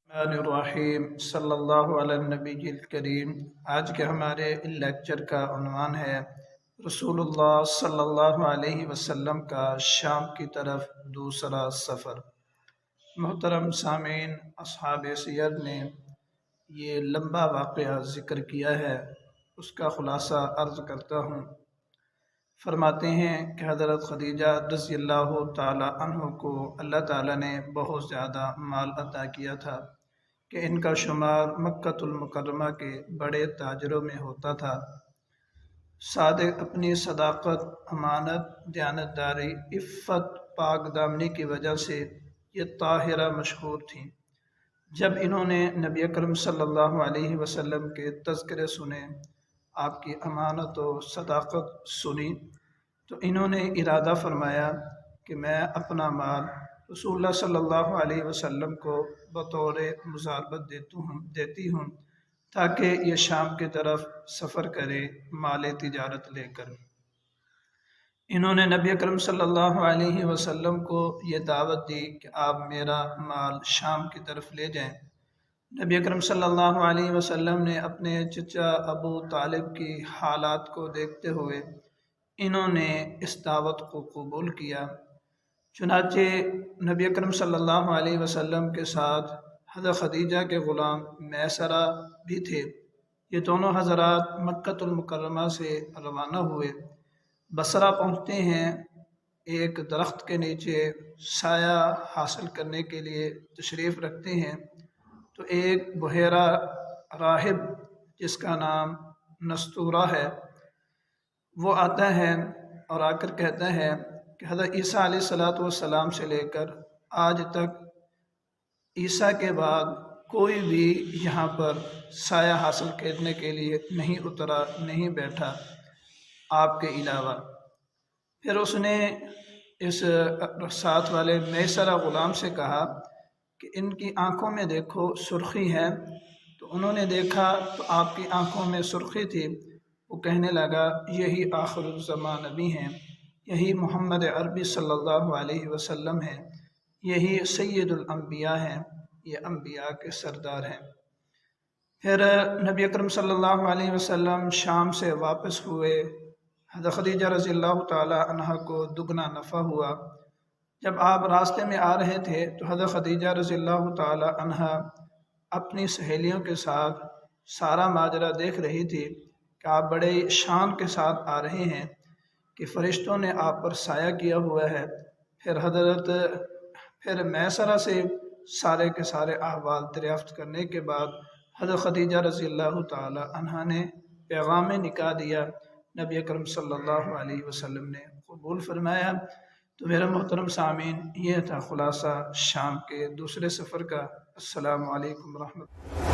الرحیم صلی اللہ علی النبی الکریم۔ آج کے ہمارے لیکچر کا عنوان ہے رسول اللہ صلی اللہ علیہ وسلم کا شام کی طرف دوسرا سفر۔ محترم سامعین، اصحاب سیر نے یہ لمبا واقعہ ذکر کیا ہے، اس کا خلاصہ عرض کرتا ہوں۔ فرماتے ہیں کہ حضرت خدیجہ رضی اللہ تعالی عنہ کو اللہ تعالی نے بہت زیادہ مال عطا کیا تھا کہ ان کا شمار مکۃ المکرمہ کے بڑے تاجروں میں ہوتا تھا۔ صادق اپنی صداقت، امانت، دیانتداری، عفت، پاک دامنی کی وجہ سے یہ طاہرہ مشہور تھیں۔ جب انہوں نے نبی اکرم صلی اللہ علیہ وسلم کے تذکرے سنے، آپ کی امانت و صداقت سنی، تو انہوں نے ارادہ فرمایا کہ میں اپنا مال رسول اللہ صلی اللہ علیہ وسلم کو بطور مضاربت دیتی ہوں تاکہ یہ شام کی طرف سفر کرے مال تجارت لے کر۔ انہوں نے نبی اکرم صلی اللہ علیہ وسلم کو یہ دعوت دی کہ آپ میرا مال شام کی طرف لے جائیں۔ نبی اکرم صلی اللہ علیہ وسلم نے اپنے چچا ابو طالب کی حالات کو دیکھتے ہوئے انہوں نے اس دعوت کو قبول کیا۔ چنانچہ نبی اکرم صلی اللہ علیہ وسلم کے ساتھ حضرت خدیجہ کے غلام میسرہ بھی تھے۔ یہ دونوں حضرات مکۃ المکرمہ سے روانہ ہوئے۔ بصرہ پہنچتے ہیں، ایک درخت کے نیچے سایہ حاصل کرنے کے لیے تشریف رکھتے ہیں، تو ایک بحیرہ راہب جس کا نام نستورہ ہے وہ آتا ہے اور آ کر کہتا ہے کہ حضرت عیسیٰ علیہ السلام سے لے کر آج تک عیسیٰ کے بعد کوئی بھی یہاں پر سایہ حاصل کرنے کے لیے نہیں اترا، نہیں بیٹھا آپ کے علاوہ۔ پھر اس نے اس ساتھ والے میسرہ غلام سے کہا کہ ان کی آنکھوں میں دیکھو سرخی ہے، تو انہوں نے دیکھا تو آپ کی آنکھوں میں سرخی تھی۔ وہ کہنے لگا یہی آخر الزمان نبی ہیں، یہی محمد عربی صلی اللہ علیہ وسلم ہیں، یہی سید الانبیاء ہیں، یہ انبیاء کے سردار ہیں۔ پھر نبی اکرم صلی اللہ علیہ وسلم شام سے واپس ہوئے۔ حضرت خدیجہ رضی اللہ تعالی عنہ کو دگنا نفع ہوا۔ جب آپ راستے میں آ رہے تھے تو حضرت خدیجہ رضی اللہ تعالی عنہ اپنی سہیلیوں کے ساتھ سارا ماجرا دیکھ رہی تھی کہ آپ بڑے شان کے ساتھ آ رہے ہیں کہ فرشتوں نے آپ پر سایہ کیا ہوا ہے۔ پھر میسرہ سے سارے کے سارے احوال دریافت کرنے کے بعد حضرت خدیجہ رضی اللہ تعالی عنہ نے پیغام نکاح دیا، نبی اکرم صلی اللہ علیہ وسلم نے قبول فرمایا۔ تو میرا محترم سامعین، یہ تھا خلاصہ شام کے دوسرے سفر کا۔ السلام علیکم ورحمۃ اللہ۔